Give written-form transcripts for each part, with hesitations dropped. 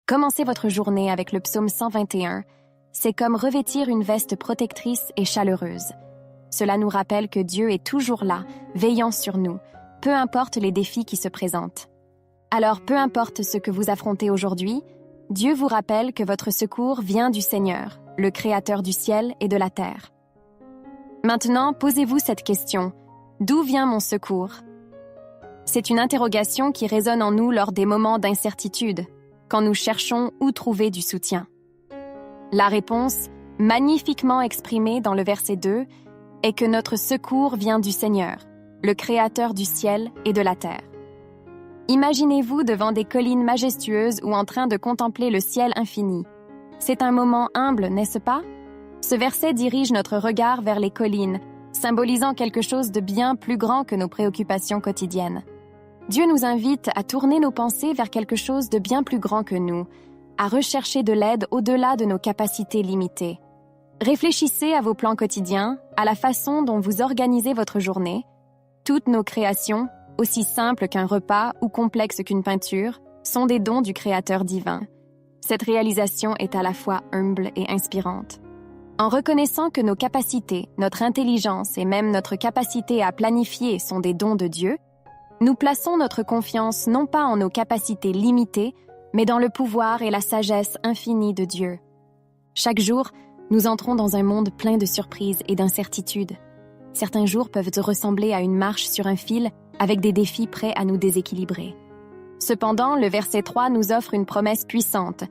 Commencer votre journée avec le psaume 121, c'est comme revêtir une veste protectrice et chaleureuse. Cela nous rappelle que Dieu est toujours là, veillant sur nous, peu importe les défis qui se présentent. Alors, peu importe ce que vous affrontez aujourd'hui, Dieu vous rappelle que votre secours vient du Seigneur, le Créateur du ciel et de la terre. Maintenant, posez-vous cette question. D'où vient mon secours? C'est une interrogation qui résonne en nous lors des moments d'incertitude, quand nous cherchons où trouver du soutien. La réponse, magnifiquement exprimée dans le verset 2, est que notre secours vient du Seigneur, le Créateur du ciel et de la terre. Imaginez-vous devant des collines majestueuses ou en train de contempler le ciel infini. C'est un moment humble, n'est-ce pas? Ce verset dirige notre regard vers les collines, symbolisant quelque chose de bien plus grand que nos préoccupations quotidiennes. Dieu nous invite à tourner nos pensées vers quelque chose de bien plus grand que nous, à rechercher de l'aide au-delà de nos capacités limitées. Réfléchissez à vos plans quotidiens, à la façon dont vous organisez votre journée. Toutes nos créations, aussi simples qu'un repas ou complexes qu'une peinture, sont des dons du Créateur divin. Cette réalisation est à la fois humble et inspirante. En reconnaissant que nos capacités, notre intelligence et même notre capacité à planifier sont des dons de Dieu, nous plaçons notre confiance non pas en nos capacités limitées, mais dans le pouvoir et la sagesse infinie de Dieu. Chaque jour, nous entrons dans un monde plein de surprises et d'incertitudes. Certains jours peuvent ressembler à une marche sur un fil avec des défis prêts à nous déséquilibrer. Cependant, le verset 3 nous offre une promesse puissante.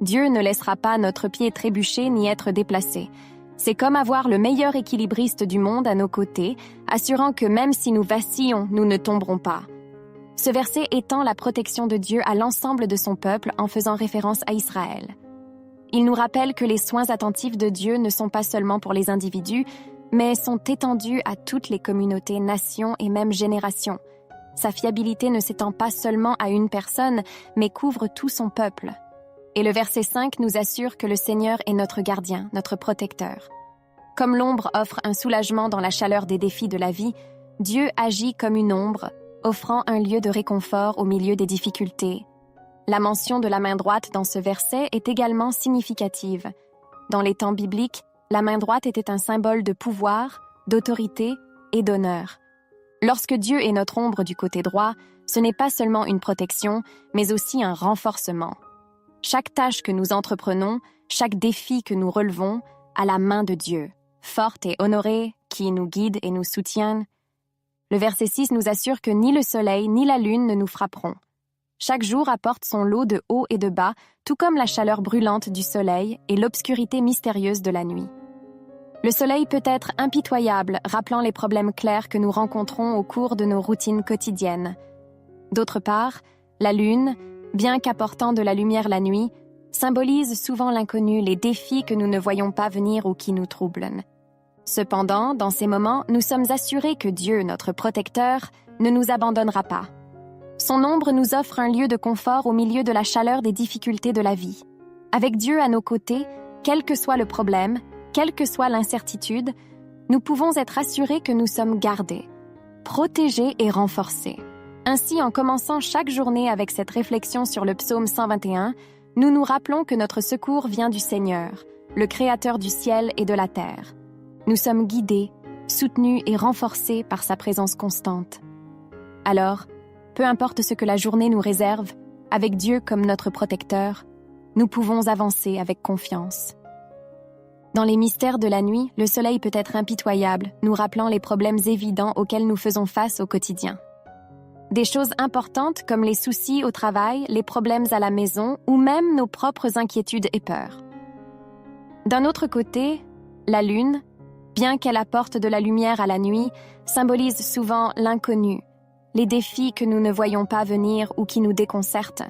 Dieu ne laissera pas notre pied trébucher ni être déplacé. C'est comme avoir le meilleur équilibriste du monde à nos côtés, assurant que même si nous vacillons, nous ne tomberons pas. Ce verset étend la protection de Dieu à l'ensemble de son peuple en faisant référence à Israël. Il nous rappelle que les soins attentifs de Dieu ne sont pas seulement pour les individus, mais sont étendus à toutes les communautés, nations et même générations. Sa fiabilité ne s'étend pas seulement à une personne, mais couvre tout son peuple. Et le verset 5 nous assure que le Seigneur est notre gardien, notre protecteur. Comme l'ombre offre un soulagement dans la chaleur des défis de la vie, Dieu agit comme une ombre, offrant un lieu de réconfort au milieu des difficultés. La mention de la main droite dans ce verset est également significative. Dans les temps bibliques, la main droite était un symbole de pouvoir, d'autorité et d'honneur. Lorsque Dieu est notre ombre du côté droit, ce n'est pas seulement une protection, mais aussi un renforcement. Chaque tâche que nous entreprenons, chaque défi que nous relevons, a la main de Dieu, forte et honorée, qui nous guide et nous soutient. Le verset 6 nous assure que ni le soleil ni la lune ne nous frapperont. Chaque jour apporte son lot de haut et de bas, tout comme la chaleur brûlante du soleil et l'obscurité mystérieuse de la nuit. Le soleil peut être impitoyable, rappelant les problèmes clairs que nous rencontrons au cours de nos routines quotidiennes. D'autre part, la lune, bien qu'apportant de la lumière la nuit, symbolise souvent l'inconnu, les défis que nous ne voyons pas venir ou qui nous troublent. Cependant, dans ces moments, nous sommes assurés que Dieu, notre protecteur, ne nous abandonnera pas. Son ombre nous offre un lieu de confort au milieu de la chaleur des difficultés de la vie. Avec Dieu à nos côtés, quel que soit le problème, quelle que soit l'incertitude, nous pouvons être assurés que nous sommes gardés, protégés et renforcés. Ainsi, en commençant chaque journée avec cette réflexion sur le psaume 121, nous nous rappelons que notre secours vient du Seigneur, le Créateur du ciel et de la terre. Nous sommes guidés, soutenus et renforcés par sa présence constante. Alors, peu importe ce que la journée nous réserve, avec Dieu comme notre protecteur, nous pouvons avancer avec confiance. Dans les mystères de la nuit, le soleil peut être impitoyable, nous rappelant les problèmes évidents auxquels nous faisons face au quotidien. Des choses importantes comme les soucis au travail, les problèmes à la maison ou même nos propres inquiétudes et peurs. D'un autre côté, la lune, bien qu'elle apporte de la lumière à la nuit, symbolise souvent l'inconnu, les défis que nous ne voyons pas venir ou qui nous déconcertent.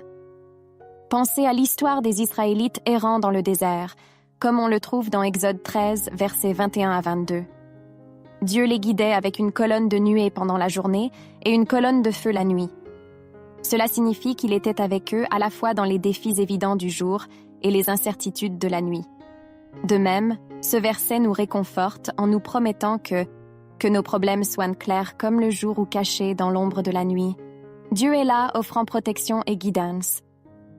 Pensez à l'histoire des Israélites errant dans le désert, comme on le trouve dans Exode 13, versets 21 à 22. Dieu les guidait avec une colonne de nuée pendant la journée et une colonne de feu la nuit. Cela signifie qu'il était avec eux à la fois dans les défis évidents du jour et les incertitudes de la nuit. De même, ce verset nous réconforte en nous promettant que nos problèmes soient clairs comme le jour ou cachés dans l'ombre de la nuit. Dieu est là offrant protection et guidance.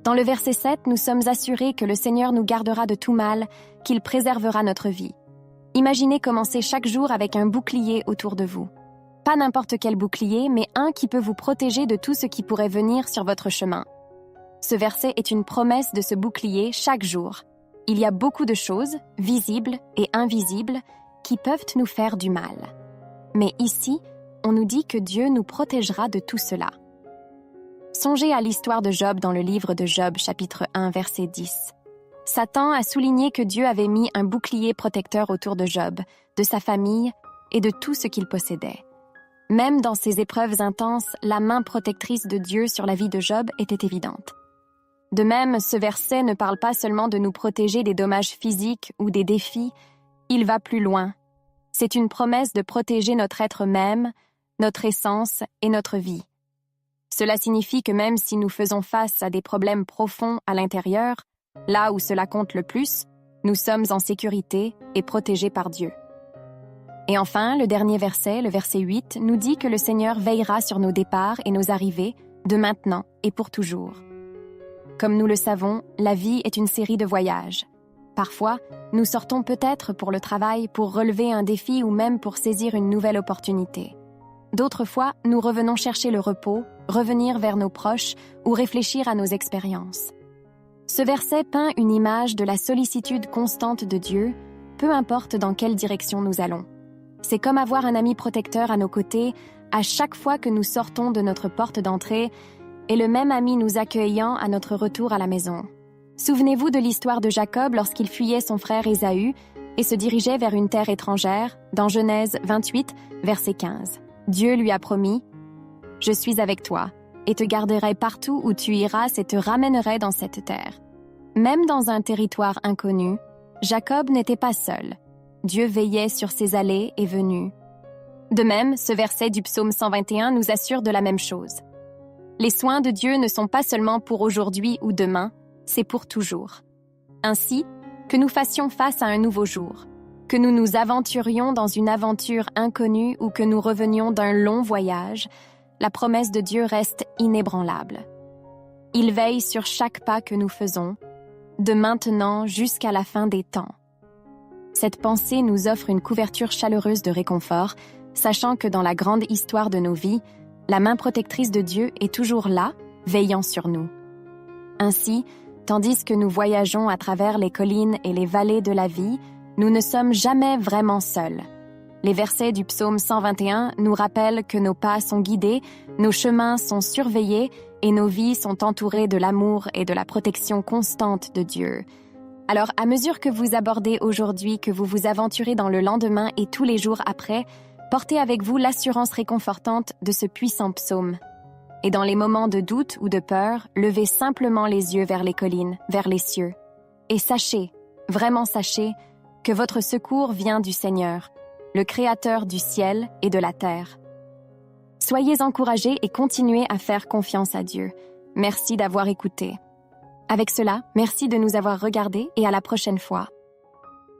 Dans le verset 7, nous sommes assurés que le Seigneur nous gardera de tout mal, qu'il préservera notre vie. Imaginez commencer chaque jour avec un bouclier autour de vous. Pas n'importe quel bouclier, mais un qui peut vous protéger de tout ce qui pourrait venir sur votre chemin. Ce verset est une promesse de ce bouclier chaque jour. Il y a beaucoup de choses, visibles et invisibles, qui peuvent nous faire du mal. Mais ici, on nous dit que Dieu nous protégera de tout cela. Songez à l'histoire de Job dans le livre de Job, chapitre 1, verset 10. Satan a souligné que Dieu avait mis un bouclier protecteur autour de Job, de sa famille et de tout ce qu'il possédait. Même dans ces épreuves intenses, la main protectrice de Dieu sur la vie de Job était évidente. De même, ce verset ne parle pas seulement de nous protéger des dommages physiques ou des défis, il va plus loin. C'est une promesse de protéger notre être même, notre essence et notre vie. Cela signifie que même si nous faisons face à des problèmes profonds à l'intérieur, là où cela compte le plus, nous sommes en sécurité et protégés par Dieu. Et enfin, le dernier verset, le verset 8, nous dit que le Seigneur veillera sur nos départs et nos arrivées, de maintenant et pour toujours. Comme nous le savons, la vie est une série de voyages. Parfois, nous sortons peut-être pour le travail, pour relever un défi ou même pour saisir une nouvelle opportunité. D'autres fois, nous revenons chercher le repos, revenir vers nos proches ou réfléchir à nos expériences. Ce verset peint une image de la sollicitude constante de Dieu, peu importe dans quelle direction nous allons. C'est comme avoir un ami protecteur à nos côtés à chaque fois que nous sortons de notre porte d'entrée et le même ami nous accueillant à notre retour à la maison. Souvenez-vous de l'histoire de Jacob lorsqu'il fuyait son frère Ésaü et se dirigeait vers une terre étrangère, dans Genèse 28, verset 15. Dieu lui a promis « Je suis avec toi, et te garderai partout où tu iras et te ramènerai dans cette terre. » Même dans un territoire inconnu, Jacob n'était pas seul. Dieu veillait sur ses allées et venues. De même, ce verset du psaume 121 nous assure de la même chose. Les soins de Dieu ne sont pas seulement pour aujourd'hui ou demain, c'est pour toujours. Ainsi, que nous fassions face à un nouveau jour, que nous nous aventurions dans une aventure inconnue ou que nous revenions d'un long voyage, la promesse de Dieu reste inébranlable. Il veille sur chaque pas que nous faisons, de maintenant jusqu'à la fin des temps. Cette pensée nous offre une couverture chaleureuse de réconfort, sachant que dans la grande histoire de nos vies, la main protectrice de Dieu est toujours là, veillant sur nous. Ainsi, tandis que nous voyageons à travers les collines et les vallées de la vie, nous ne sommes jamais vraiment seuls. Les versets du psaume 121 nous rappellent que nos pas sont guidés, nos chemins sont surveillés et nos vies sont entourées de l'amour et de la protection constante de Dieu. Alors, à mesure que vous abordez aujourd'hui, que vous vous aventurez dans le lendemain et tous les jours après, portez avec vous l'assurance réconfortante de ce puissant psaume. Et dans les moments de doute ou de peur, levez simplement les yeux vers les collines, vers les cieux. Et sachez, vraiment sachez, que votre secours vient du Seigneur, le Créateur du ciel et de la terre. Soyez encouragés et continuez à faire confiance à Dieu. Merci d'avoir écouté. Avec cela, merci de nous avoir regardés et à la prochaine fois.